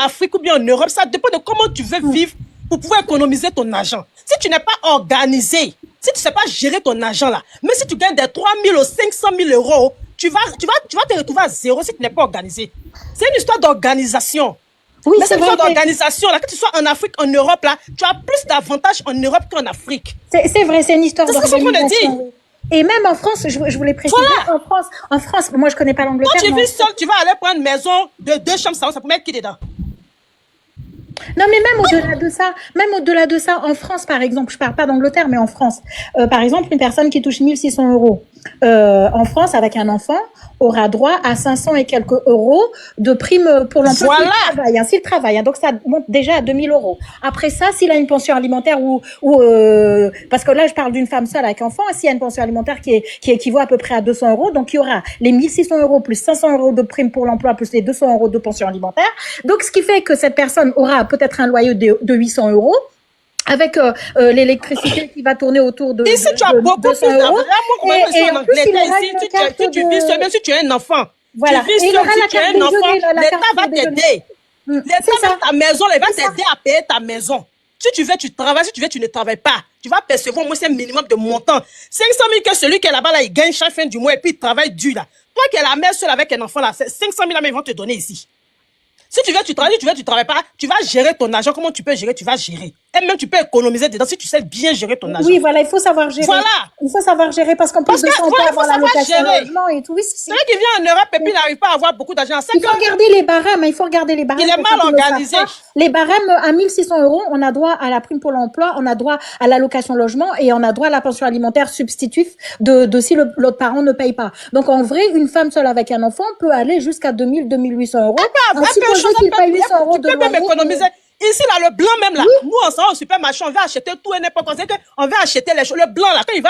Afrique ou bien en Europe, ça dépend de comment tu veux vivre pour pouvoir économiser ton argent. Si tu n'es pas organisé, si tu ne sais pas gérer ton argent là, même si tu gagnes des 3 000 ou 500 000 euros, tu vas te retrouver à zéro si tu n'es pas organisé. C'est une histoire d'organisation. Oui, Mais c'est c'est une vrai. histoire d'organisation. Là, que tu sois en Afrique, en Europe, là, tu as plus d'avantages en Europe qu'en Afrique. C'est vrai, c'est une histoire C'est ce que je suis en train de dire. d'organisation. Et même en France, je voulais préciser, Voilà. en France, moi je connais pas Quand l'Angleterre. tu mais vis seul, tu vas aller prendre une maison de 2 chambres, ça peut mettre qui dedans? Non, mais même au-delà de ça, en France, par exemple, je parle pas d'Angleterre, mais en France, par exemple, une personne qui touche 1 600 euros en France avec un enfant aura droit à 500 et quelques euros de prime pour l'emploi s'il travaille. Donc ça monte déjà à 2 000 euros. Après ça, s'il a une pension alimentaire parce que là, je parle d'une femme seule avec enfant, s'il y a une pension alimentaire qui équivaut à peu près à 200 euros, donc il y aura les 1 600 euros plus 500 euros de prime pour l'emploi plus les 200 euros de pension alimentaire. Donc ce qui fait que cette personne aura peut-être un loyer de 800 euros. Avec l'électricité qui va tourner autour de Ici, tu as beaucoup plus euros. Et en Angleterre, ici, tu vis seul, même si tu es un enfant. Voilà. Tu vis seul, si tu es un enfant, l'État va t'aider. L'État va ta maison, il va t'aider à payer ta maison. Si tu veux, tu travailles. Si tu veux, tu ne travailles pas. Tu vas percevoir au moins un minimum de montant. 500 000 que celui qui est là-bas, là, il gagne chaque fin du mois et puis il travaille dur, là. Toi qui es la mère seule avec un enfant, là, 500 000 là, mais ils vont te donner ici. Si tu veux, tu travailles, tu travailles pas, tu vas gérer ton argent. Comment tu peux gérer? Tu vas gérer. Et même tu peux économiser dedans si tu sais bien gérer ton argent. Oui, voilà, il faut savoir gérer. Voilà. Il faut savoir gérer parce qu'en plus de ça, on peut avoir la location logement et tout. Oui, celui qui vient en Europe et puis n'arrive pas à avoir beaucoup d'argent. Il faut regarder les barèmes. Il faut regarder les barèmes. Il est mal organisé. Les barèmes à 1 600 euros, on a droit à la prime pour l'emploi, on a droit à la location logement et on a droit à la pension alimentaire substitutif de si l'autre parent ne paye pas. Donc en vrai, une femme seule avec un enfant peut aller jusqu'à 2 000, 2 800 euros. En supposant qu'il paye 800 euros de loyer. Économiser. Ici, là, le blanc même, là, nous, on s'en va au supermarché, on va acheter tout et n'importe quoi. On va acheter les choses. Le blanc, là, quand il va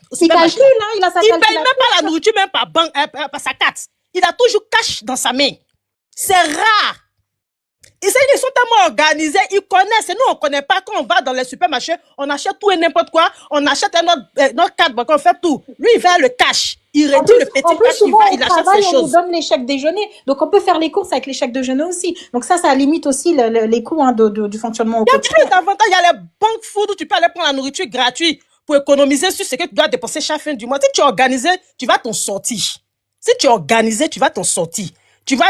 au supermarché, il paye même pas la nourriture, même par sa carte. Il a toujours cash dans sa main. C'est rare. Ils sont tellement organisés, ils connaissent. Et nous, on ne connaît pas. Quand on va dans les supermarchés, on achète tout et n'importe quoi. On achète notre carte bancaire, on fait tout. Lui, il va le cash. Il réduit le petit cash, il achète ses choses. On nous donne les chèques déjeuner. Donc, on peut faire les courses avec les chèques déjeuner aussi. Donc, ça limite aussi les coûts du fonctionnement au quotidien. Il y a plus d'avantages. Il y a les banques food où tu peux aller prendre la nourriture gratuite pour économiser sur ce que tu dois dépenser chaque fin du mois. Si tu es organisé, tu vas t'en sortir. Si tu es organisé, tu vas t'en sortir. Tu vas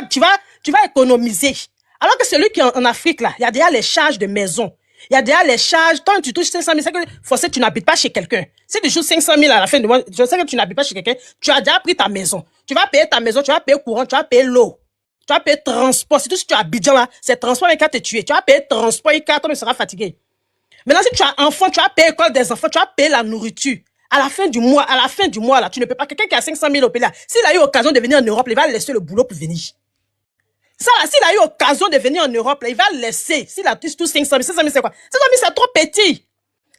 économiser. Alors que celui qui est en Afrique, là, il y a déjà les charges de maison. Il y a déjà les charges. Tant que tu touches 500 000, c'est que forcément, tu n'habites pas chez quelqu'un. Si tu touches 500 000 à la fin du mois, je sais que tu n'habites pas chez quelqu'un, tu as déjà pris ta maison. Tu vas payer ta maison, tu vas payer courant, tu vas payer l'eau. Tu vas payer transport. Surtout si tu as Abidjan, là, c'est transport qui va te tuer. Tu vas payer transport, et toi, tu seras fatigué. Maintenant, si tu as enfant, tu vas payer l'école des enfants, tu vas payer la nourriture. À la fin du mois, là, tu ne peux pas. Quelqu'un qui a 500 000 au pays, là, s'il a eu l'occasion de venir en Europe, il va laisser le boulot pour venir. Ça, s'il a eu l'occasion de venir en Europe, là, il va laisser. S'il a tous 500 000, 500 000, c'est quoi? 500 000, c'est trop petit.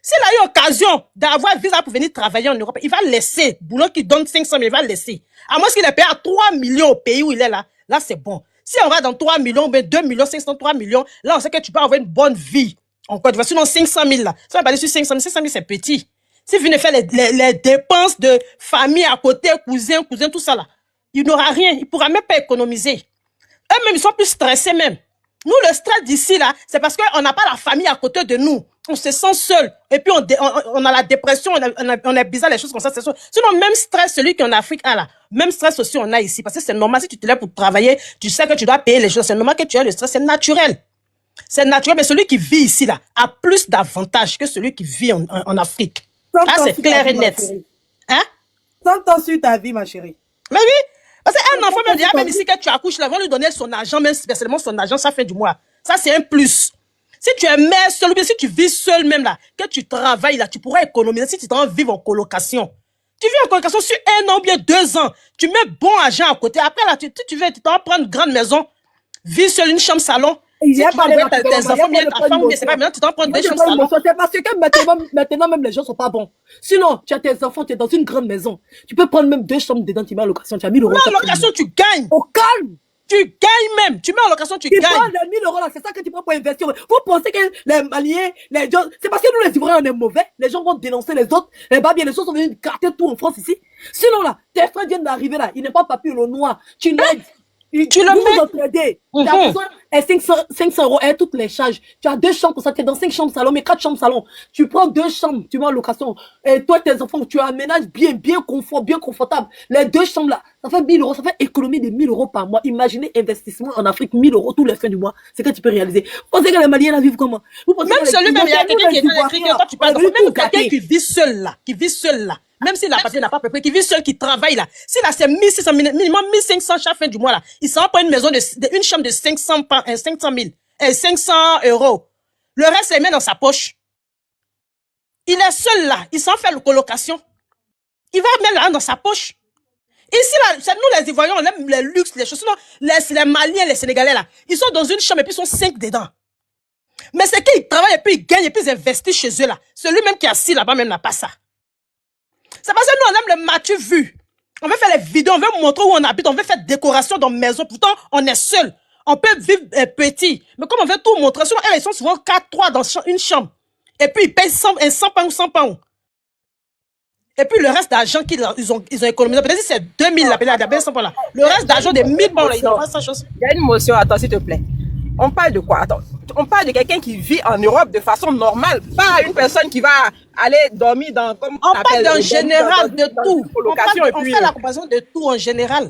S'il a eu l'occasion d'avoir visa pour venir travailler en Europe, il va laisser. Boulot qui donne 500 000, il va laisser. À moins qu'il ait payé à 3 millions au pays où il est là. Là, c'est bon. Si on va dans 3 millions, ben 2 millions, 500, 3 millions, là, on sait que tu peux avoir une bonne vie. Encore, tu vas sinon 500 000 là. Ça va pas aller sur 500 000. 500 000, c'est petit. Si vous venez faire les dépenses de famille à côté, cousin, tout ça là, il n'aura rien. Il pourra même pas économiser. Eux-mêmes, ils sont plus stressés même. Nous, le stress d'ici, là, c'est parce qu'on n'a pas la famille à côté de nous. On se sent seul. Et puis, on a la dépression, on est bizarre, les choses comme ça. Sinon, même stress, celui qui est en Afrique a là, même stress aussi, on a ici. Parce que c'est normal, si tu te lèves pour travailler, tu sais que tu dois payer les choses. C'est normal que tu aies le stress, c'est naturel. C'est naturel, mais celui qui vit ici, là, a plus d'avantages que celui qui vit en Afrique. Ah, c'est clair et net. Hein? 100 ans sur ta vie, ma chérie. Mais oui. Parce qu'un enfant, même ici, que tu accouches, là, vont lui donner son argent, même spécialement son argent, ça fait du mois. Ça, c'est un plus. Si tu es mère seule, ou bien si tu vis seule même là, que tu travailles là, tu pourras économiser si tu t'en vivre en colocation. Tu vis en colocation sur 1 an ou bien 2 ans. Tu mets bon argent à côté. Après là, tu t'en prends une grande maison, vis seule, une chambre salon. Si tu vas voir tes enfants, bien ta femme, mais c'est pas maintenant, tu t'en prends 2 chambres salon. C'est parce que maintenant, même les gens sont pas bons. Sinon, tu as tes enfants, tu es dans une grande maison. Tu peux prendre même 2 chambres dedans, tu mets en location, tu as 1 000 euros. Mais en location, tu gagnes. Au calme. Tu gagnes même. Tu mets en location, tu gagnes. Tu prends les 1 000 euros là, c'est ça que tu prends pour investir. Vous pensez que les Maliens, les gens, c'est parce que nous les Ivoiriens on est mauvais. Les gens vont dénoncer les autres. Les bien, les choses sont venues gratter tout en France ici. Sinon là, tes frères viennent d'arriver là, il n'est pas papier le noir. Tu l'aides. Tu le mets. Tu as besoin, Et 500 euros, et toutes les charges. Tu as 2 chambres pour ça, tu es dans 5 chambres salon, mais 4 chambres salon. Tu prends 2 chambres, tu mets en location. Et toi, tes enfants, tu aménages bien confortable. Les 2 chambres là, ça fait 1000 euros, ça fait économie de 1000 euros par mois. Imaginez investissement en Afrique, 1000 euros tous les fins du mois. C'est que tu peux réaliser. Vous pensez que les Maliens la vivent comment? Même celui-même, il y a quelqu'un qui est dans les criques, quand tu parles d'enfants, même quelqu'un qui vit seul là, même si la papier n'a pas préparé, qui vit seul, qui travaille là, si là c'est 1600, minimum 1500 chaque fin du mois là, il s'en prend une maison une chambre de 500 euros. Le reste, il met dans sa poche. Il est seul là, il s'en fait la colocation. Il va mettre l'argent dans sa poche. Ici là, c'est nous les Ivoiriens, on aime les luxes, les choses. Sinon, les Maliens, les Sénégalais là, ils sont dans une chambre et puis ils sont 5 dedans. Mais c'est qu'ils travaillent et puis ils gagnent et puis ils investissent chez eux là. Celui-même qui est assis là-bas même n'a pas ça. C'est parce que nous, on aime le matu vu. On veut faire les vidéos, on veut montrer où on habite, on veut faire décoration dans la maison. Pourtant, on est seul. On peut vivre petit. Mais comme on veut tout montrer, souvent, ils sont souvent 4-3 dans une chambre. Et puis, ils payent 100 pounds, 100 pounds. Et puis, le reste d'argent qu'ils ont économisé, peut-être si c'est 2000, la paye 100 pounds là. Le reste d'argent de 1000 pounds là, ils n'ont pas ça chose. Il y a une motion, attends, s'il te plaît. On parle de quoi? Attends, on parle de quelqu'un qui vit en Europe de façon normale, pas une personne qui va aller dormir dans... Comme on parle d'un général de tout. On fait la comparaison de tout en général.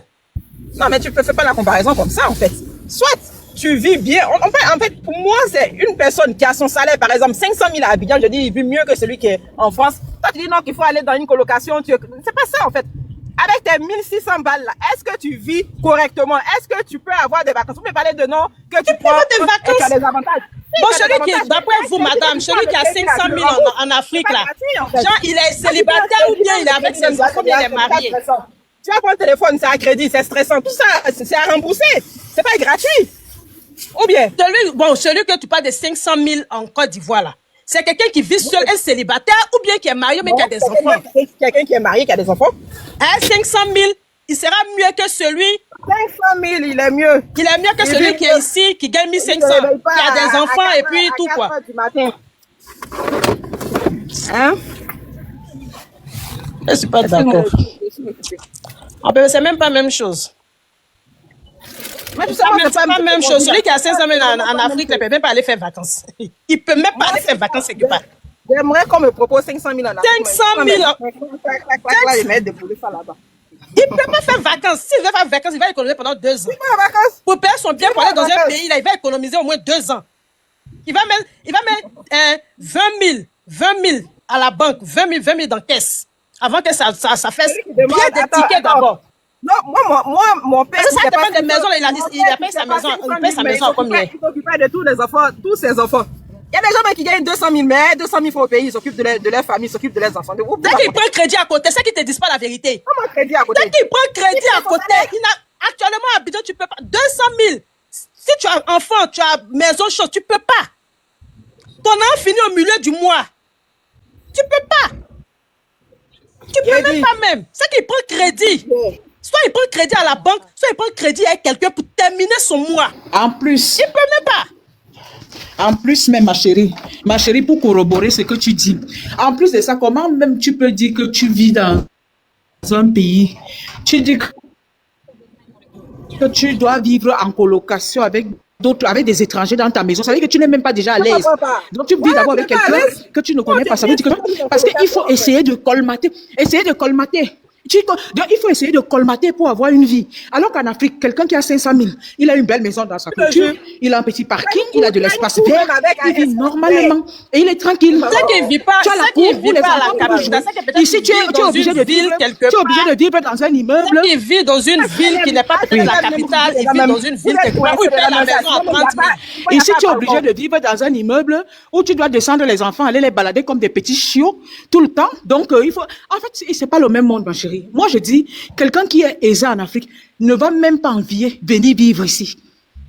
Non, mais tu ne fais pas la comparaison comme ça, en fait. Soit tu vis bien... En fait, pour moi, c'est une personne qui a son salaire, par exemple, 500 000 à Abidjan, je dis, il vit mieux que celui qui est en France. Toi, tu dis non, qu'il faut aller dans une colocation. C'est pas ça, en fait. Avec tes 1600 balles là, est-ce que tu vis correctement? Est-ce que tu peux avoir des vacances? Vous me parlez de non que tu prends des vacances. Tu as des avantages. Bon, celui qui est, d'après vous, madame, celui qui a 500 000 en Afrique là, genre, il est célibataire ou bien il est avec ses enfants, ou bien il est marié? Tu vas prendre le téléphone, c'est à crédit, c'est stressant, tout ça, c'est à rembourser. C'est pas gratuit. Ou bien? Celui que tu parles de 500 000 en Côte d'Ivoire là. C'est quelqu'un qui vit seul, un célibataire, ou bien qui est marié, mais qui a des enfants. Quelqu'un qui est marié, qui a des enfants. 500 000, il sera mieux que celui... 500 000, il est mieux. Il est mieux que celui qui est ici, qui gagne 1500, qui a des enfants et puis tout quoi. Du matin. Hein? Je suis pas d'accord. C'est même pas la même chose. C'est pas la même chose. Celui qui a 500 000 en Afrique ne peut même pas aller faire vacances. Il peut même pas aller faire vacances quelque part. J'aimerais qu'on me propose 500 000 en Afrique. 500 000 il ne peut pas faire vacances. S'il veut faire vacances, il va économiser pendant 2 ans. Pour payer son bien pour aller dans un pays, là, il va économiser au moins 2 ans. Il va mettre 20 000 à la banque, 20 000 dans la caisse. Avant que ça fasse bien des tickets d'abord. Non, moi, mon père. Parce que ça dépend des maisons, il a payé sa maison. Il paye sa maison combien? Il s'occupe de tous les enfants, tous ses enfants. Il y a des gens qui gagnent 200 000, mais 200 000 fois au pays, ils s'occupent de leur famille, ils s'occupent de leurs enfants. Dès qu'il prend crédit à côté, c'est qu'ils ne te disent pas la vérité. Comment crédit à côté? Dès qu'il prend crédit à côté, actuellement à Abidjan, tu peux pas. 200 000. Si tu as enfant, tu as maison, chose, tu peux pas. Ton an finit au milieu du mois. Tu peux pas. Tu peux même pas même. C'est qu'il prend crédit. Soit il prend crédit à la banque, soit il prend crédit avec quelqu'un pour terminer son mois. En plus. Il peut même pas. En plus, même ma chérie, pour corroborer ce que tu dis. En plus de ça, comment même tu peux dire que tu vis dans un pays, tu dis que tu dois vivre en colocation avec d'autres, avec des étrangers dans ta maison. Ça veut dire que tu n'es même pas déjà à l'aise. Donc tu vis d'abord avec quelqu'un que tu ne connais pas. Ça veut dire que parce qu'il faut essayer de colmater. Donc, il faut essayer de colmater pour avoir une vie. Alors qu'en Afrique, quelqu'un qui a 500 000, il a une belle maison dans sa culture, il a un petit parking, il a de l'espace vert, il vit normalement et il est tranquille. C'est qu'il ne vit pas, à la capitale. Ici, tu es obligé de vivre dans un immeuble. Il vit dans une ville qui n'est pas peut-être la capitale, il vit dans une ville quelque part où il paye la maison à 30 000. Ici, tu es obligé de vivre dans un immeuble où tu dois descendre les enfants, aller les balader comme des petits chiots tout le temps. Donc, il faut. En fait, c'est pas le même monde, ma chérie. Moi, je dis, quelqu'un qui est aisé en Afrique ne va même pas envier venir vivre ici.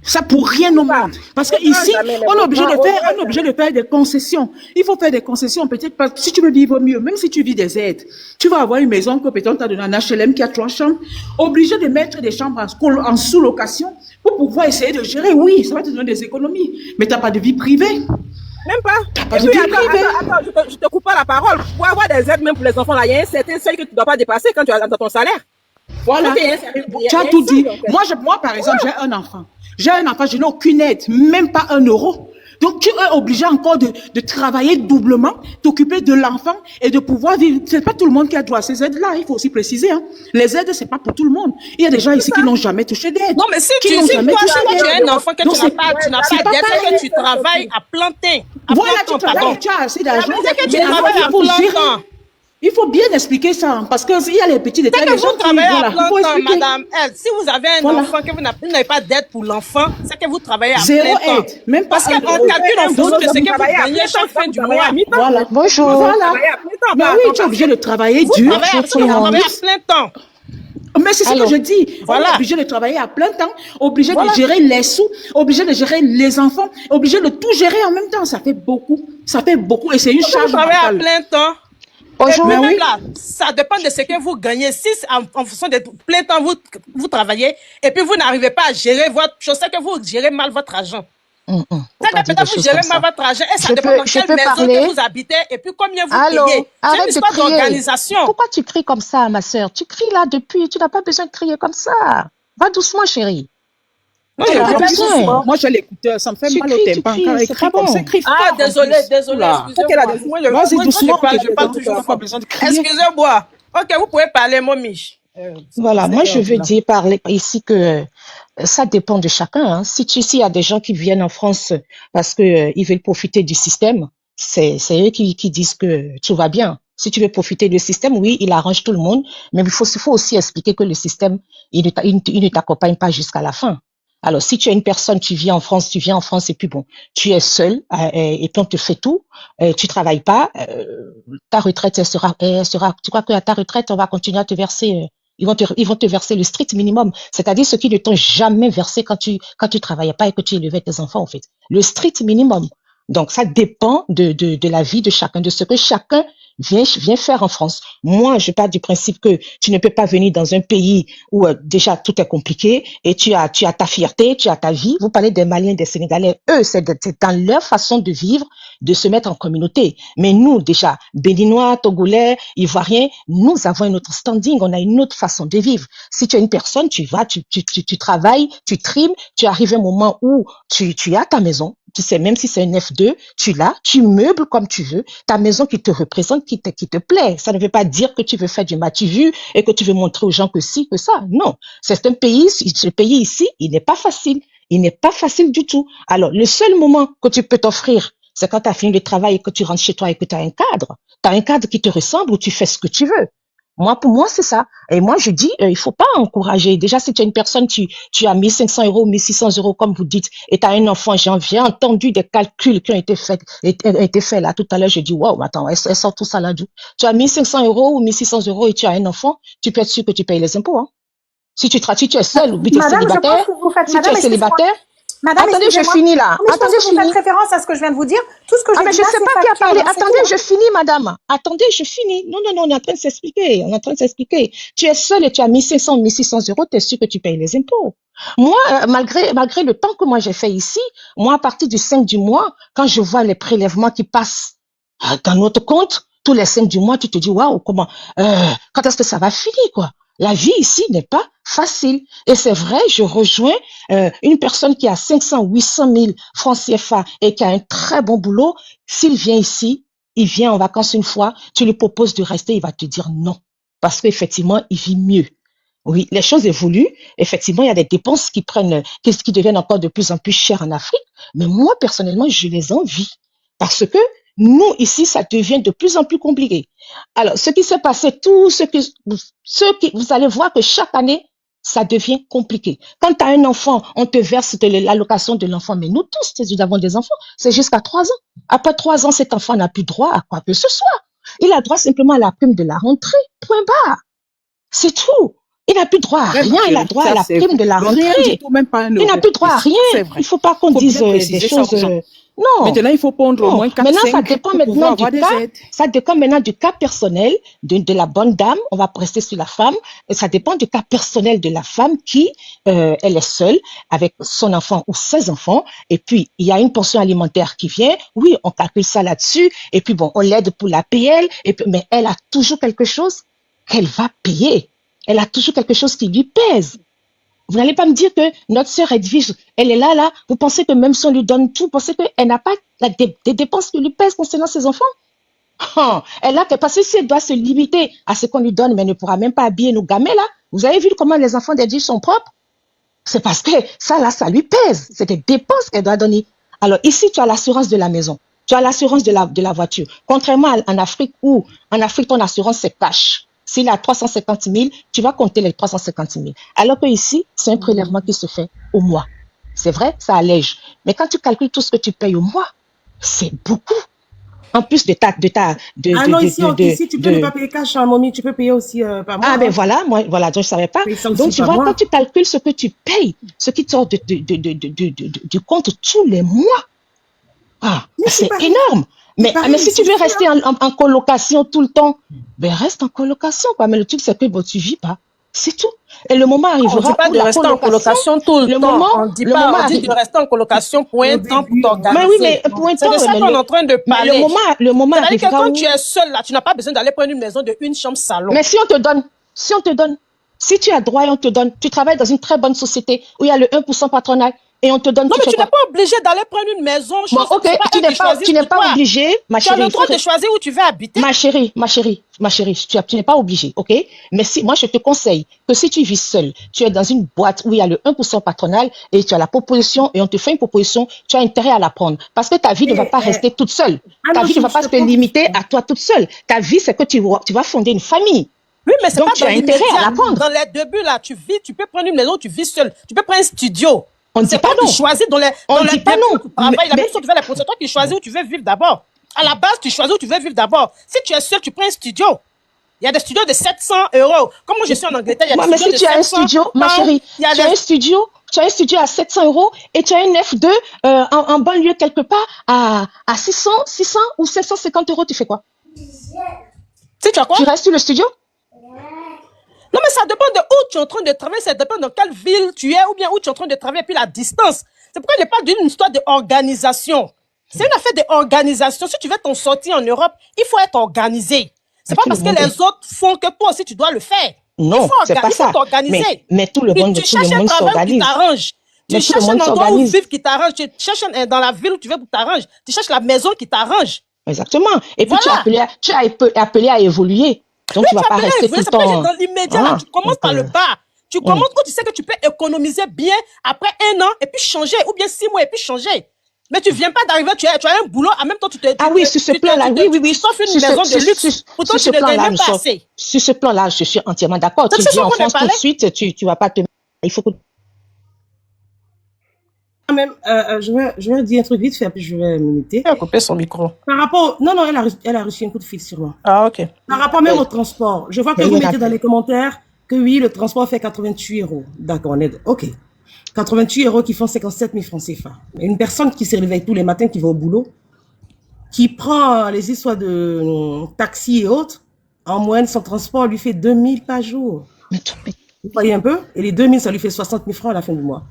Ça pour rien au monde. Parce que ici, on est obligé de faire des concessions. Il faut faire des concessions, peut-être, parce que si tu veux vivre mieux, même si tu vis des aides, tu vas avoir une maison que peut-être on t'a donné un HLM qui a 3 chambres, obligé de mettre des chambres en sous-location pour pouvoir essayer de gérer. Oui, ça va te donner des économies, mais tu n'as pas de vie privée. Même pas. Attends, je te coupe pas la parole. Pour avoir des aides, même pour les enfants, là, il y a un certain seuil que tu ne dois pas dépasser quand tu as dans ton salaire. Voilà. Tu as tout dit. Moi, par exemple, j'ai un enfant. J'ai un enfant, je n'ai aucune aide, même pas 1 euro. Donc, tu es obligé encore de travailler doublement, t'occuper de l'enfant et de pouvoir vivre. C'est pas tout le monde qui a droit à ces aides-là. Il faut aussi préciser, hein. Les aides, c'est pas pour tout le monde. Il y a des gens ici qui n'ont jamais touché d'aide. Non, mais si Qui tu, n'ont si jamais toi, touché tu d'aide. as un enfant que Donc, tu n'as pas, d'aide, c'est que tu travailles à plein temps. Voilà, tu travailles, tu as assez d'argent. C'est que tu Mais alors, travailles à il faut plein gérer. temps. Il faut bien expliquer ça, parce qu'il y a les petits C'est détails. que Les gens vous qui, travaillez voilà, à il plein faut temps, expliquer. madame L. Si vous avez un Voilà. enfant que vous n'avez pas d'aide pour l'enfant, c'est que vous travaillez à Zéro plein temps. aide, même pas Parce qu'on 1 euro. calcule en fonction de ce que vous travaillez à gagnez plein chaque temps, fin vous du travaillez mois. à mi-temps. Voilà. Bonjour. Voilà. Travaillez à plein temps, Mais pas à oui, temps tu es obligé de travailler Vous dur. travaillez tout le monde. à plein temps. Mais c'est ce Allô. que je dis. Voilà. On est obligé de travailler à plein temps, obligé Voilà. de gérer les sous, obligé de gérer les enfants, obligé de tout gérer en même temps. Ça fait beaucoup. Ça fait beaucoup et c'est une Vous charge travaillez à mentale. plein temps. Bonjour. Et puis Mais même oui. là, ça dépend de ce que vous gagnez. Si en fonction de plein temps, vous travaillez et puis vous n'arrivez pas à gérer votre chose, c'est que vous gérez mal votre argent. Faut C'est pas que dire des peut-être vous choses gérez comme mal ça. votre argent et ça Je dépend peux- dans je quelle peux maison parler? que vous habitez et puis combien vous Allô, payez. C'est une arrête de histoire crier. d'organisation. Pourquoi tu cries comme ça, ma sœur? Tu cries là depuis, tu n'as pas besoin de crier comme ça. Va doucement, chérie. Non, Tu je n'as ne pas vais pas besoin. doucement. Moi, j'ai l'écouteur, ça me fait Tu mal au cries, tu tympan. cries, Quand elle c'est crie pas comme bon. ça, elle crie Ah, fort en désolé, plus. désolé, Oula. excusez-moi. Moi, je Vas-y moi, doucement, je tu parle n'as toujours. pas besoin de crier. Excusez-moi. Ok, vous pouvez parler, mon Mich. Voilà, moi je veux dire. dire parler ici que ça dépend de chacun. Hein. S'il y a des gens qui viennent en France parce que ils veulent profiter du système, c'est eux qui disent que tout va bien. Si tu veux profiter du système, oui, il arrange tout le monde, mais il faut aussi expliquer que le système, il ne t'accompagne pas jusqu'à la fin. Alors, si tu es une personne, tu viens en France et puis bon, tu es seul et puis on te fait tout, tu travailles pas, ta retraite elle sera. Tu crois qu'à ta retraite on va continuer à te verser ils vont te verser le strict minimum, c'est-à-dire ce qu'ils ne t'ont jamais versé quand tu travaillais pas et que tu élevais tes enfants, en fait. Le strict minimum. Donc, ça dépend de la vie de chacun, de ce que chacun vient faire en France. Moi, je pars du principe que tu ne peux pas venir dans un pays où déjà tout est compliqué et tu as ta fierté, tu as ta vie. Vous parlez des Maliens, des Sénégalais, eux, c'est dans leur façon de vivre, de se mettre en communauté. Mais nous, déjà, Béninois, Togolais, Ivoiriens, nous avons un autre standing, on a une autre façon de vivre. Si tu es une personne, tu vas, tu travailles, tu trimes, tu arrives à un moment où tu as ta maison. Tu sais, même si c'est un F2, tu l'as, tu meubles comme tu veux, ta maison qui te représente, qui te plaît. Ça ne veut pas dire que tu veux faire du matu-vu et que tu veux montrer aux gens que ci, que ça. Non. C'est un pays, ce pays ici, il n'est pas facile. Il n'est pas facile du tout. Alors, le seul moment que tu peux t'offrir, c'est quand tu as fini le travail et que tu rentres chez toi et que tu as un cadre. Tu as un cadre qui te ressemble où tu fais ce que tu veux. Pour moi, c'est ça. Et moi, je dis, il faut pas encourager. Déjà, si tu es une personne, tu as 1500 euros, 1600 euros, comme vous dites, et tu as un enfant, j'ai entendu des calculs qui ont été faits là tout à l'heure. Je dis, waouh, attends, elle sort tout ça là d'où? Tu as 1500 euros ou 1600 euros et tu as un enfant, tu peux être sûr que tu payes les impôts, hein. Si tu es seul ou tu es Madame, je célibataire, pense que vous faites, si tu madame, es célibataire, Madame, attendez, je excusez-moi. finis là. Non, mais je pense Attendez, que je vous faites finis. référence à ce que je viens de vous dire. Tout ce que Ah, j'ai mais dit je là, sais c'est pas qui a factuel, parlé. donc c'est Attendez, tout. je finis, madame. Attendez, je finis. Non, on est en train de s'expliquer. On est en train de s'expliquer. Tu es seul et tu as 1500, 1600 euros, tu es sûr que tu payes les impôts. Moi, malgré le temps que moi j'ai fait ici, moi, à partir du 5 du mois, quand je vois les prélèvements qui passent dans notre compte, tous les 5 du mois, tu te dis, waouh, quand est-ce que ça va finir, quoi? La vie ici n'est pas facile. Et c'est vrai, je rejoins une personne qui a 500, 800 000 francs CFA et qui a un très bon boulot. S'il vient ici, il vient en vacances une fois, tu lui proposes de rester, il va te dire non. Parce qu'effectivement, il vit mieux. Oui, les choses évoluent. Effectivement, il y a des dépenses qui deviennent encore de plus en plus chères en Afrique. Mais moi, personnellement, je les envie. Parce que nous, ici, ça devient de plus en plus compliqué. Alors, ce qui s'est passé, vous allez voir que chaque année, ça devient compliqué. Quand tu as un enfant, on te verse l'allocation de l'enfant. Mais nous tous, nous avons des enfants, c'est jusqu'à 3 ans. Après 3 ans, cet enfant n'a plus droit à quoi que ce soit. Il a droit simplement à la prime de la rentrée. Point barre. C'est tout. Il n'a plus droit à rien, il a droit à la prime de la rentrée. Rien du tout, même pas un euro. Il n'a plus droit à rien. Il ne faut pas qu'on dise des choses. Non. Maintenant, il faut pondre au moins 4-5 maintenant, ça dépend maintenant du cas. Ça dépend maintenant du cas personnel de la bonne dame. On va rester sur la femme. Et ça dépend du cas personnel de la femme qui, elle est seule avec son enfant ou ses enfants. Et puis, il y a une pension alimentaire qui vient. Oui, on calcule ça là-dessus. Et puis, bon, on l'aide pour la PL. Mais elle a toujours quelque chose qu'elle va payer. Elle a toujours quelque chose qui lui pèse. Vous n'allez pas me dire que notre sœur Edwige, elle est là. Vous pensez que même si on lui donne tout, vous pensez qu'elle n'a pas des dépenses qui lui pèsent concernant ses enfants? Elle a que parce que si elle doit se limiter à ce qu'on lui donne, mais elle ne pourra même pas habiller nos gamins là. Vous avez vu comment les enfants d'Edwige sont propres? C'est parce que ça là, ça lui pèse. C'est des dépenses qu'elle doit donner. Alors ici, tu as l'assurance de la maison. Tu as l'assurance de la voiture. Contrairement en Afrique où, en Afrique, ton assurance, c'est cash. S'il a 350 000, tu vas compter les 350 000. Alors que ici, c'est un prélèvement qui se fait au mois. C'est vrai, ça allège. Mais quand tu calcules tout ce que tu payes au mois, c'est beaucoup. En plus de non, ici, tu peux ne pas payer cash, mommy, tu peux payer aussi par mois. Ah, ben voilà, donc je savais pas. Donc, tu vois, quand tu calcules ce que tu payes, ce qui te sort du compte tous les mois, c'est énorme. Mais si tu veux rester en colocation tout le temps, ben reste en colocation, quoi. Mais le truc, c'est que tu vis pas. C'est tout. Et le moment arrivera. On ne dit pas de rester en colocation tout le temps. On dit de rester en colocation pour un temps pour t'organiser. Mais oui, mais pour un temps. C'est de ça qu'on est en train de parler. Le moment C'est-à-dire que arrivera quand tu es seul là, tu n'as pas besoin d'aller prendre une maison de une chambre salon. Mais si on te donne, si tu as droit et on te donne, tu travailles dans une très bonne société où il y a le 1% patronal, et on te donne. Non, mais tu n'es pas obligé d'aller prendre une maison. Bon, ok, tu n'es pas obligé, ma chérie. Tu as le droit de choisir où tu veux habiter. Ma chérie, tu n'es pas obligé, ok? Mais moi, je te conseille que si tu vis seul, tu es dans une boîte où il y a le 1% patronal et tu as la proposition et on te fait une proposition, tu as intérêt à la prendre. Parce que ta vie ne va pas rester toute seule. Ta vie ne va pas se limiter à toi toute seule. Ta vie, c'est que tu vas fonder une famille. Oui, mais c'est donc pas tu as intérêt à la prendre. Dans les débuts, là, tu peux prendre une maison, tu vis seul. Tu peux prendre un studio. On ne dit pas non. Tu choisis dans les dit pas non. La même chose, tu fais les procédures, toi qui choisis où tu veux vivre d'abord. À la base, tu choisis où tu veux vivre d'abord. Si tu es seul, tu prends un studio. Il y a des studios de 700 €. Comme moi, je suis en Angleterre, il y a des studios de 700 €. Mais si tu as un studio, ma chérie, tu as un studio à 700 € et tu as un F2 en banlieue quelque part à 600 ou 750 €, tu fais quoi? Si tu as quoi? Tu restes sur le studio? Non, mais ça dépend de où tu es en train de travailler, ça dépend dans quelle ville tu es ou bien où tu es en train de travailler, puis la distance. C'est pourquoi je parle d'une histoire d'organisation. C'est une affaire d'organisation. Si tu veux t'en sortir en Europe, il faut être organisé. C'est pas parce que les autres font que toi aussi tu dois le faire. Non, c'est pas ça. Mais tout le monde s'organise. Tu cherches un endroit où vivre qui t'arrange. Tu cherches dans la ville où tu veux pour t'arrange. Tu cherches la maison qui t'arrange. Exactement. Et puis tu es appelé à évoluer. Donc, tu ne vas pas rester tout le temps. Dans l'immédiat, tu commences par le bas. Tu commences quand tu sais que tu peux économiser bien après 1 an et puis changer, ou bien 6 mois et puis changer. Mais tu ne viens pas d'arriver, tu as un boulot, en même temps tu te. Ah oui, sur ce plan-là, oui. Sauf une maison de luxe. Pourtant, tu ne gagnes même pas assez. Sur ce plan-là, je suis entièrement d'accord. Tu viens en France tout de suite, tu ne vas pas te. Il faut que. Même, je vais dire un truc vite fait, puis je vais m'imiter. Elle a coupé son micro. Par rapport, non, elle a reçu un coup de fil sur moi. Ah, ok. Par rapport même au transport, je vois que vous mettez dans les commentaires que oui, le transport fait 88 €. D'accord, on est, ok. 88 € qui font 57 000 francs CFA. Une personne qui se réveille tous les matins, qui va au boulot, qui prend les histoires de taxi et autres, en moyenne, son transport lui fait 2 000 par jour. Vous voyez un peu? Et les 2 000, ça lui fait 60 000 francs à la fin du mois.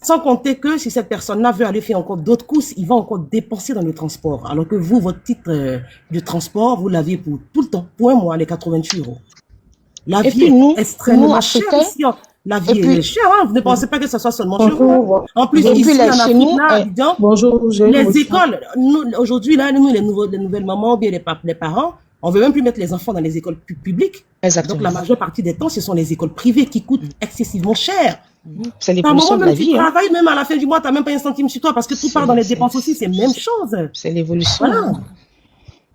Sans compter que si cette personne-là veut aller faire encore d'autres courses, il va encore dépenser dans le transport. Alors que vous, votre titre de transport, vous l'aviez pour tout le temps, pour un mois, les 88 €. La vie est extrêmement chère ici. La vie est chère, hein. Vous ne pensez pas que ce soit seulement chez vous. En plus, ici, en Afrique, là, les écoles, nous, aujourd'hui, là, nous, les nouvelles mamans, bien les parents, on veut même plus mettre les enfants dans les écoles publiques. Exactement. Donc, la majeure partie des temps, ce sont les écoles privées qui coûtent excessivement cher. C'est l'évolution de la vie. Tu travailles, même à la fin du mois, tu n'as même pas 1 centime sur toi parce que tout part dans les dépenses aussi, c'est la même chose. C'est l'évolution. Voilà.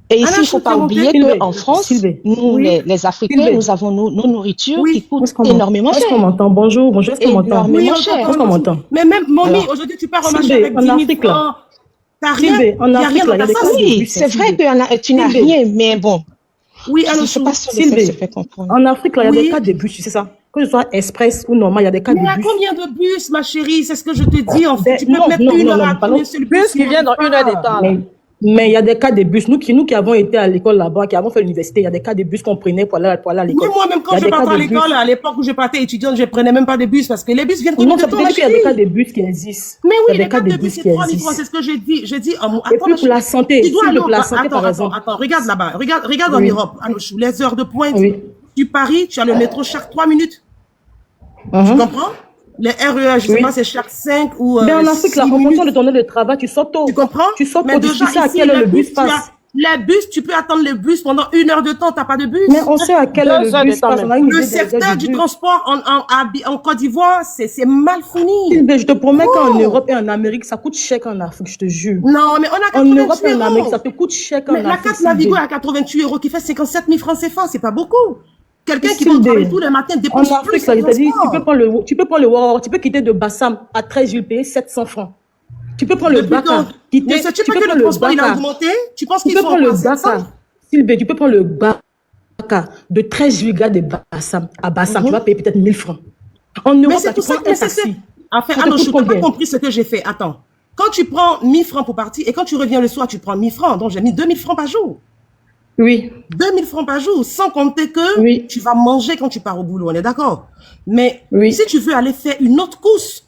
Et ici, il ne faut pas oublier qu'en France, nous, les Africains, nous avons nos nourritures qui coûtent énormément cher. Est-ce qu'on m'entend? Bonjour, est-ce qu'on m'entend? Est-ce qu'on m'entend? Mais même, mommy, aujourd'hui, tu pars au marché avec 10 000 francs. T'as rien. En Afrique, là, il y a des cas de Oui, c'est vrai que tu n'as rien, mais bon. Oui, alors, je ne sais pas si ça se fait comprendre. En Afrique, là, il y a des cas de bus, c'est ça? Que ce soit express ou normal, il y a des cas de bus. Mais il y a combien de bus, ma chérie? C'est ce que je te dis, en fait. Tu peux mettre une heure à tourner sur le bus qui vient dans 1 heure de temps, là. Mais il y a des cas de bus. Nous qui avons été à l'école là-bas, qui avons fait l'université, il y a des cas de bus qu'on prenait pour aller à l'école. Mais moi-même, quand je partais à l'école, à l'époque où je partais étudiante, je prenais même pas de bus parce que les bus viennent tout le temps. Non, ça veut dire qu'il y a des cas de bus qui existent. Mais oui, les cas de bus qui existent. C'est ce que j'ai dit. J'ai dit, et puis pour la santé, par exemple. Attends, regarde là-bas. Regarde en Europe, à nos choux, les heures de pointe. Tu paries, tu as le métro chaque 3 minutes. Tu comprends? Les RER, je sais pas, c'est chaque 5 ou Mais en Afrique, 6 la fonction minutes. de ton heure de travail, tu sautes tôt. Tu comprends? Tu sautes Mais tôt. Tu déjà, sais à ici, quelle heure les le bus bus, passe. les bus, tu peux attendre les bus pendant 1 heure de temps, t'as pas de bus. Mais on sait à quelle heure 2 heures le de bus temps passe. même. On a une Le idée des heures secteur du bus. transport en Côte d'Ivoire, c'est mal fourni. Sylvie, je te promets qu'en Oh. Europe et en Amérique, ça coûte cher qu'en Afrique, je te jure. Non, mais on a En Europe 88 et en Amérique, euros. ça te coûte cher qu'en Mais la Afrique. carte Navigo Sylvie. à 88 euros qui fait 57 000 francs CFA, c'est pas beaucoup. Quelqu'un qui va Sylvie, travailler tous les matins en dépense plus Afrique, là, en je t'ai dit, transport. tu peux prendre le War, tu peux quitter de Bassam à 13 000 payer 700 francs. Tu peux prendre le Depuis Dakar. quand? Mais sais-tu pas que le transport, il a augmenté? Tu penses Tu qu'ils peux sont prendre le encore à 700? Dakar. Sylvie, tu peux prendre le Dakar de 13 000 gars de Bassam à Bassam. Tu vas payer peut-être 1000 francs. En Mais Europe, c'est là, tout tu ça. prends un taxi. Enfin, Ça te Anno, coûte je n'ai pas combien? compris ce que j'ai fait. Attends. Quand tu prends 1000 francs pour partir et quand tu reviens le soir, tu prends 1000 francs. Donc, j'ai mis 2000 francs par jour. Oui. 2000 francs par jour, sans compter que Oui. tu vas manger quand tu pars au boulot. On est d'accord? Mais Oui. si tu veux aller faire une autre course,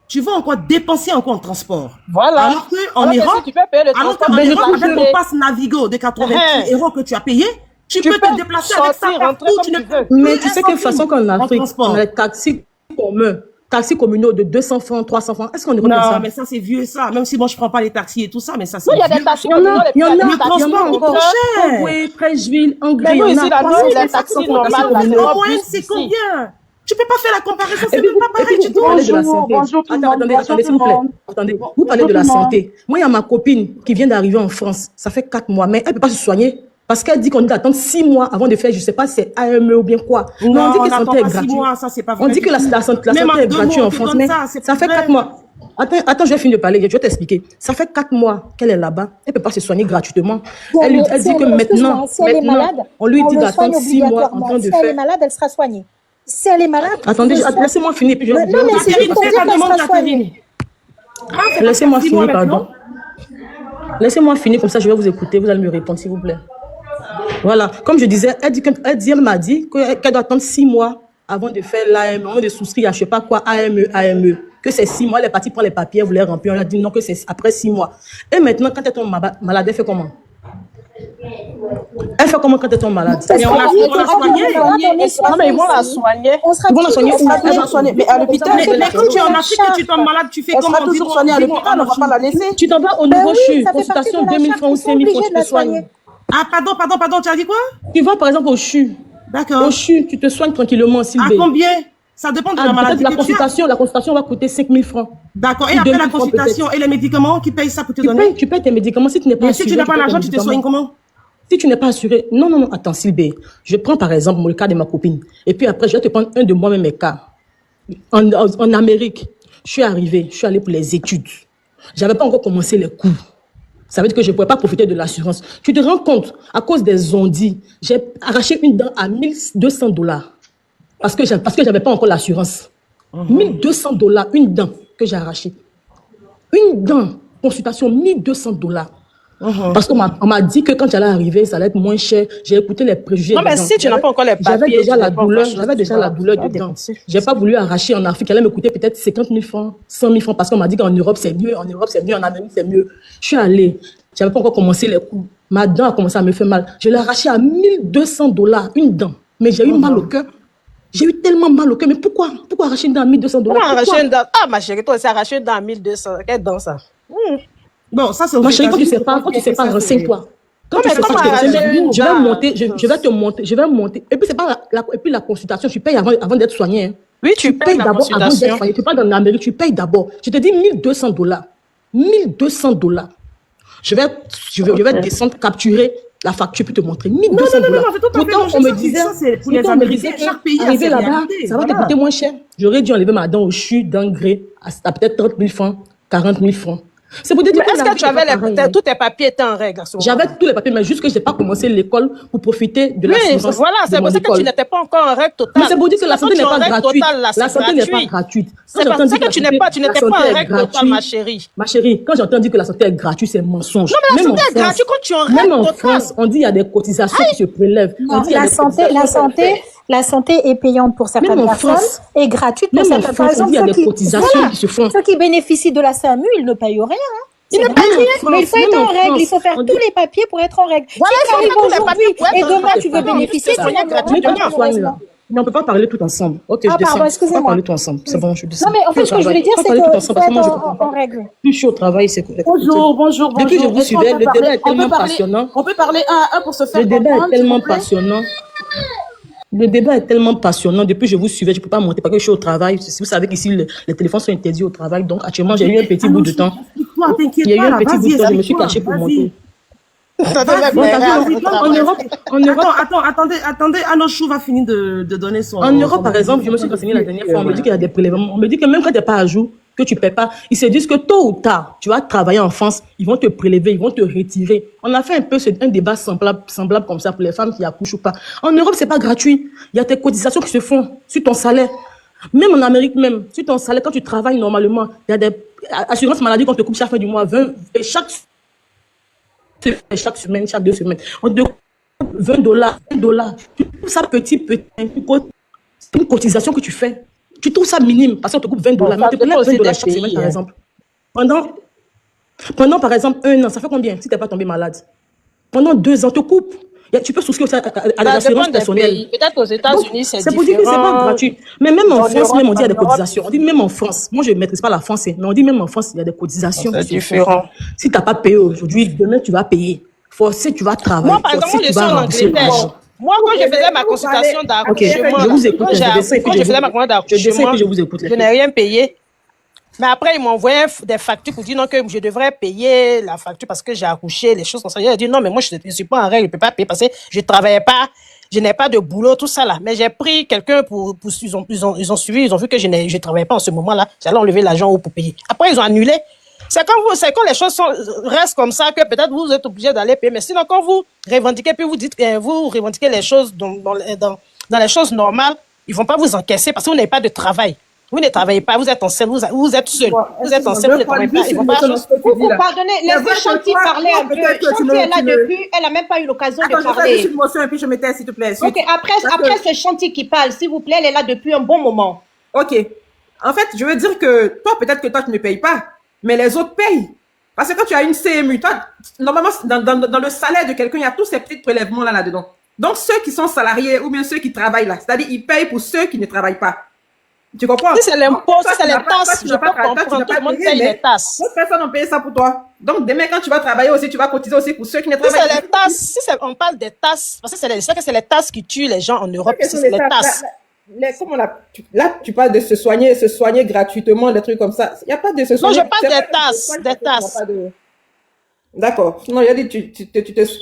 tu vas encore dépenser encore en transport. Voilà. Alors qu'en Alors que Europe, si tu fais payer le alors transport, qu'en je Europe, trouve avec que- ton passe Navigo de 88 euros que tu as payé, tu peux te peux déplacer avec ça sortir, partout. rentrer Tu comme ne tu peux veux. plus Mais un tu sais que de toute façon qu'en centime en Afrique, transport. on a les taxis communs. Taxis communaux de 200 francs, 300 francs. Est-ce qu'on est comme Non, ça? mais ça, c'est vieux, ça. Même si moi, je prends pas les taxis et tout ça, mais ça, c'est Nous, il y a vieux. des taxis Il y en communaux, a, les il y en a, plus Le il y en transport a coûte encore. trop cher. Oui, Treichville, Angers, Mais il y nous, en ici, a. là, nous, Partout, les partout, taxis partout, normales, partout, là, partout. c'est En pas moyenne, plus c'est ici. combien? Tu peux pas faire la comparaison, c'est Et puis, même pas pareil du tout. vous parlez de la santé. Bonjour tout le monde. Attendez, Bonjour s'il vous tout le plaît. monde. Attendez, vous Bonjour parlez de tout la le monde. santé. Moi, il y a ma copine qui vient d'arriver en France. Ça fait 4 mois, mais elle peut pas se soigner. Parce qu'elle dit qu'on doit attendre 6 mois avant de faire, je sais pas si c'est AME ou bien quoi. Mais Non, on dit on que la n'attend santé est pas 6 gratuite. mois, ça, c'est pas vrai. On dit que la santé Même en est 2 gratuite mois, en tu France, donnes mais ça, c'est ça pas fait vrai. 4 mois. Attends, je vais finir de parler, je vais t'expliquer. Ça fait 4 mois qu'elle est là-bas, elle peut pas se soigner gratuitement. Elle dit que Excuse-moi, si elle est maintenant, malade, on lui dit le soigne d'attendre 6 mois en obligatoirement. train de Si elle est faire. malade, elle sera soignée. Si elle est malade, Attendez, le soin- laissez-moi finir, puis je vais Non, mais c'est Catherine, juste pour fais dire ta qu'elle demande, sera soignée. Catherine. Laissez-moi 6 mois finir, maintenant. pardon. Laissez-moi finir, comme ça je vais vous écouter, vous allez me répondre, s'il vous plaît. Voilà, comme je disais, elle m'a dit qu'elle doit attendre 6 mois avant de faire l'AME, avant de souscrire à je sais pas quoi, AME. Que c'est 6 mois, elle est partie prendre les papiers, elle voulait remplir, on a dit non, que c'est après 6 mois. Et maintenant, quand elle tombe malade, elle fait comment? Elle fait comment quand elle tombe malade? Mais on l'a soigné. Non, mais ils vont la soigner. On sera Ils vont la soigner toujours où? Elle va soigner. Mais à l'hôpital, Mais quand tu es en Afrique et tu tombes malade, tu fais elle comment? sera toujours soignée à l'hôpital, on va pas la laisser. Tu t'en vas au Ben nouveau oui, CHU, ça fait partie consultation de la 2000 charte, francs ou ils sont 5000 francs, obligés tu de la te soignes. soigner. Ah, pardon, tu as dit quoi? Tu vas par exemple au CHU. D'accord. Au CHU, tu te soignes tranquillement, À Sylvie. combien? Ça dépend de la maladie La que tu as. consultation va coûter 5000 francs. D'accord. Et Ou après 2000 la francs consultation et les médicaments, qui payent ça pour te Tu donner? payes tes médicaments si tu n'es pas Mais si tu assuré. n'as pas payes tes l'argent, tu te médicaments. soignes comment? Si tu n'es pas assuré, non, attends, Sylvie. Je prends par exemple le cas de ma copine. Et puis après, je vais te prendre un de moi-même mes cas. En Amérique, je suis allée pour les études. J'avais pas encore commencé les cours. Ça veut dire que je ne pouvais pas profiter de l'assurance. Tu te rends compte, à cause des ondits, j'ai arraché une dent à $1200. Parce que j'avais pas encore l'assurance. $1200, une dent que j'ai arrachée. Une dent, consultation, $1200. Parce qu'on m'a dit que quand j'allais arriver, ça allait être moins cher. J'ai écouté les préjugés. Non, mais dedans. si tu n'as pas encore les J'avais papiers, déjà tu la n'es pas douleur, encore j'avais déjà la douleur dedans. J'ai pas voulu arracher en Afrique. Elle allait me coûter peut-être 50 000 francs, 100 000 francs, parce qu'on m'a dit qu'en Europe c'est mieux, en Amérique c'est mieux. Je suis allée. J'avais pas encore commencé les coups. Ma dent a commencé à me faire mal. Je l'ai arrachée à $1200, une dent. Mais j'ai eu mal au cœur. J'ai eu tellement mal au cœur. Mais pourquoi arracher une dent à $1200? Comment arracher une dent? Ah, ma chérie, toi, c'est arracher une dent à 1200. Quelle dent, ça? Bon, ça c'est aux Ma chérie, quand tu États-Unis, sais pas, renseigne-toi. Quand Non, tu mais sais pas, comment je te arracher renseigne. une Je vais dent? monter, je vais monter. Et puis c'est pas et puis la consultation, tu payes avant d'être soigné. Hein. Oui, tu payes la d'abord avant d'être consultation. soigné. Tu parles en Amérique, tu payes d'abord. Je te dis $1200. $1200. Je vais descendre, capturer la facture pour te montrer. $1200. Non, c'est tout à fait Pourtant, logique, on me ça, disait, ça, c'est pour les pourtant, on me Américains, disait chaque pays a arriver ses là-bas, réalités, ça va te voilà. coûter moins cher. J'aurais dû enlever ma dent au CHU d'un gré à peut-être 30 000 francs, 40 000 francs. C'est pour te dire Mais est-ce que tu avais pareil. tous tes papiers étaient en règle à ce moment? J'avais tous les papiers, mais juste que je n'ai pas commencé l'école pour profiter de Oui, l'assurance. voilà, de c'est mon pour ça que école. tu n'étais pas encore en règle totale. Mais c'est pour dire que la santé n'est Quand tu es en pas règle gratuite. totale, là, La c'est santé n'est pas gratuit. gratuite. C'est parce que tu n'étais pas en règle totale, ma chérie. Ma chérie, quand j'entends dire que la santé est gratuite, c'est mensonge. Non, mais la Même santé en est gratuite quand tu es en Même règle en totale. France, on dit qu'il y a des cotisations qui se prélèvent. On Non, dit qu'il y a la des santé, cotisations qui se font. la santé est payante pour certaines Même en personnes France. et gratuite pour Même en certaines France, on dit qu'il y a ceux des cotisations qui se font. Ceux qui bénéficient de la SAMU, ils ne payent rien. Hein. Ils ne C'est payent gratuit, rien. mais il faut Même être en en règle, il faut France, faire on tous dit- les papiers pour être en règle. Voilà, Si il tu faut arrives faire tous les aujourd'hui papiers pour être et en demain règle. tu veux Non, bénéficier, juste te tu soigner n'auras Mais pas quand tu soignes là, malheureusement. Mais on peut pas parler tout ensemble. Ok, je Ah, descends. pardon, On peut pas excusez-moi. parler tout ensemble. C'est bon, je descends. Non, mais en Je suis fait, au ce que je travail. voulais dire, On peut c'est parler tout que ensemble faut parce que moi, je être comprends pas. en règle. Plus je suis au travail, c'est écoutez. Bonjour, bonjour, Depuis que je bonjour. vous Est-ce qu'on suivais, peut le parler, débat est on peut tellement parler, passionnant. on peut parler un à un pour se faire Le débat est comprendre, s'il tellement vous plaît? passionnant. Le débat est tellement passionnant. Depuis que je vous suivais, je ne peux pas monter parce que je suis au travail. Si vous savez qu'ici, les téléphones sont interdits au travail. Donc, actuellement, j'ai eu un petit bout de temps. Explique-toi, Il t'inquiète y a eu pas, un là, petit bout vas-y, de temps, je me suis explique-toi, caché pour vas-y. monter. Attendez, Vas-y, Bon, t'as vu, vas-y, donne, en Europe, attendez, Anochou va finir de donner son... en Europe, son par exemple, je me suis renseigné la dernière fois, on me dit qu'il y a des prélèvements. On me dit que même quand tu n'es pas à jour, que tu ne paies pas, ils se disent que tôt ou tard, tu vas travailler en France, ils vont te prélever, ils vont te retirer. On a fait un peu un débat semblable comme ça pour les femmes qui accouchent ou pas. En Europe, c'est pas gratuit. Il y a tes cotisations qui se font sur ton salaire. Même en Amérique, même, sur ton salaire, quand tu travailles normalement, il y a des assurances maladie qu'on te coupe chaque fin du mois, 20, et chaque semaine, chaque 2 semaines. On te coupe $20, $1. Tu trouves ça petit, c'est une cotisation que tu fais. Tu trouves ça minime parce qu'on te coupe $20. Bon, Mais on ça te dépend prélève aussi $20 des chaque semaine, pays, par hein. exemple. Pendant, par exemple, 1 an, ça fait combien si tu n'es pas tombé malade? Pendant 2 ans, on te coupe. Tu peux souscrire aussi à des Ça dépend assurances des personnelles. pays. Peut-être aux Donc, États-Unis, c'est c'est pour dire que c'est pas différent. gratuit. Mais même en En France, Europe, même on dit il y a des en Europe, cotisations. On dit même en France. Moi, je ne maîtrise pas la français, mais on dit même en France, il y a des cotisations c'est qui se font. différent. Si tu n'as pas payé aujourd'hui, demain, tu vas payer. Forcé, tu vas travailler. Moi, par exemple, Forcé, moi, je tu suis vas en rembourser l'argent. Angleterre. Moi, quand je faisais ma consultation Ok, d'accouchement, je là, vous écoute. quand Je descends et puis quand je faisais ma commande je descends et d'accouchement, puis je vous écoute. je n'ai rien payé. Mais après, ils m'ont envoyé des factures pour dire non, que je devrais payer la facture parce que j'ai accouché, les choses comme ça. J'ai dit non, mais moi, je ne suis pas en règle, je ne peux pas payer parce que je ne travaillais pas, je n'ai pas de boulot, tout ça là. Mais j'ai pris quelqu'un ils ont suivi, ils ont vu que je ne travaillais pas en ce moment-là. J'allais enlever l'argent pour payer. Après, ils ont annulé. C'est quand les choses restent comme ça que peut-être vous êtes obligé d'aller payer. Mais sinon, quand vous revendiquez, puis vous revendiquez les choses dans les choses normales, ils ne vont pas vous encaisser parce que vous n'avez pas de travail. Vous ne travaillez pas, vous êtes enceinte, vous êtes seul. Vous êtes enceinte, vous ne travaillez pas. Ils vont pas. Vous pardonnez, laissez Chanty parler un peu. Chanty est là depuis, elle n'a même pas eu l'occasion de Attends, je fais parler. juste une motion et puis je me tais, s'il te plaît. Ok, après c'est Chanty qui parle, s'il vous plaît, elle est là depuis un bon moment. Ok. En fait, je veux dire que toi, peut-être que toi, tu ne payes pas, mais les autres payent. Parce que quand tu as une CMU, toi, normalement, dans le salaire de quelqu'un, il y a tous ces petits prélèvements là-dedans. Donc, ceux qui sont salariés ou bien ceux qui travaillent là, c'est-à-dire ils payent pour ceux qui ne travaillent pas. Tu comprends? Si c'est l'impôt, Toi, si c'est tu les n'as pas- tasses, toi, tu je n'as peux pas- toi, tu comprendre. n'as Tout pas le monde payé, paye mais les tasses. d'autres personnes ont payé ça pour toi. Donc, demain, quand tu vas travailler aussi, tu vas cotiser aussi pour ceux qui ne Si travaillent c'est pas. les tasses, on parle des tasses, parce que c'est les tasses qui tuent les gens en Europe. Quelles Si sont c'est les les tasses? tasses. Comment là, tu parles de se soigner gratuitement, des trucs comme ça. Il n'y a pas de se Non, soigner. je parle C'est des pas que tu te tasses, soignes des parce que tu n'as tasses. pas de- D'accord. Non, il a dit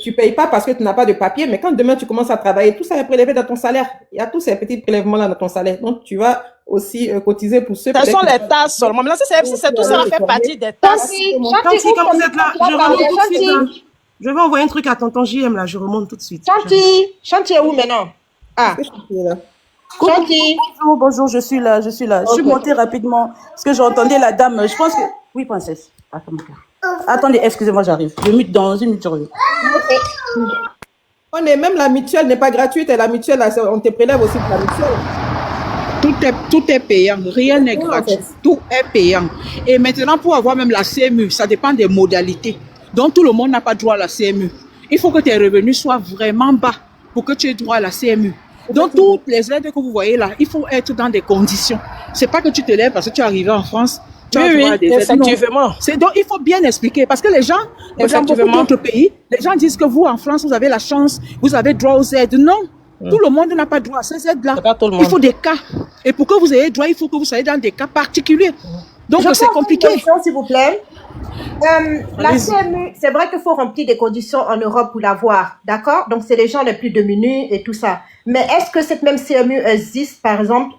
tu payes pas parce que tu n'as pas de papier, mais quand demain tu commences à travailler, tout ça est prélevé dans ton salaire. Il y a tous ces petits prélèvements là dans ton salaire. Donc tu vas aussi cotiser pour ceux. Ce sont les tasses seulement. Mais là, si c'est tout ça fait partie des tasses. Chanty, quand vous êtes là, je remonte tout de suite. Hein. Je vais envoyer un truc à tonton JM là, je remonte tout de suite. Chanty est où maintenant? Ah, Chanty. Bonjour, je suis là. Je suis montée rapidement parce que j'entendais la dame. Je pense que... Oui, princesse. Attendez, excusez-moi, j'arrive. Je mute dans une minute, je reviens. Même la mutuelle n'est pas gratuite et la mutuelle, là, on te prélève aussi pour la mutuelle. Tout est payant, rien n'est gratuit, tout est payant. Et maintenant, pour avoir même la CMU, ça dépend des modalités. Donc, tout le monde n'a pas droit à la CMU. Il faut que tes revenus soient vraiment bas pour que tu aies droit à la CMU. Donc, toutes les aides que vous voyez là, il faut être dans des conditions. C'est pas que tu te lèves parce que tu es arrivé en France, tu as droit à des aides. Effectivement. Donc, il faut bien expliquer parce que les gens, dans beaucoup d'autres pays, les gens disent que vous, en France, vous avez la chance, vous avez droit aux aides. Non, tout le monde n'a pas droit à ces aides-là. Il faut des cas. Et pour que vous ayez droit, il faut que vous soyez dans des cas particuliers. Donc, c'est compliqué. S'il vous plaît. La CMU, c'est vrai qu'il faut remplir des conditions en Europe pour l'avoir, d'accord? Donc, c'est les gens les plus démunis et tout ça. Mais est-ce que cette même CMU existe, par exemple,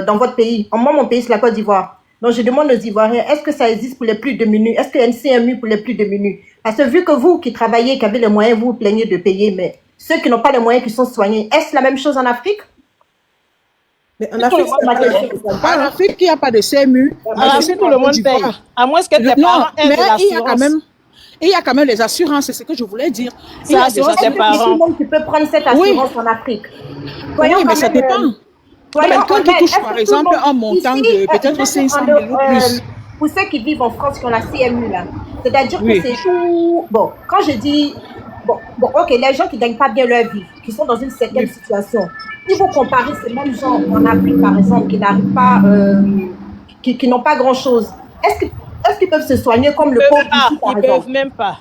dans votre pays? Moi, mon pays, c'est la Côte d'Ivoire. Donc, je demande aux Ivoiriens, est-ce que ça existe pour les plus démunis? Est-ce qu'il y a une CMU pour les plus démunis? Parce que vu que vous qui travaillez, qui avez les moyens, vous vous plaignez de payer, mais ceux qui n'ont pas les moyens, qui sont soignés, est-ce la même chose en Afrique? Mais en Afrique, en Afrique, il n'y a pas de CMU. En Afrique, tout le monde paye. À moins que tes parents aient de l'assurance. Il y a quand même les assurances, c'est ce que je voulais dire. Il y a l'assurance des parents. Tout le monde qui peut prendre cette assurance en Afrique. Oui, mais ça dépend. Quelqu'un qui touche, par exemple, un montant de peut-être 500 000 ou plus. Pour ceux qui vivent en France, qui ont la CMU, là, c'est-à-dire que c'est tout... Bon, quand je dis... Bon, ok, les gens qui ne gagnent pas bien leur vie, qui sont dans une certaine situation, si vous comparez ces mêmes gens en Afrique, par exemple, qui n'arrivent pas, qui n'ont pas grand-chose, est-ce qu'ils peuvent se soigner comme le pauvre ici, par Ils exemple? peuvent même pas.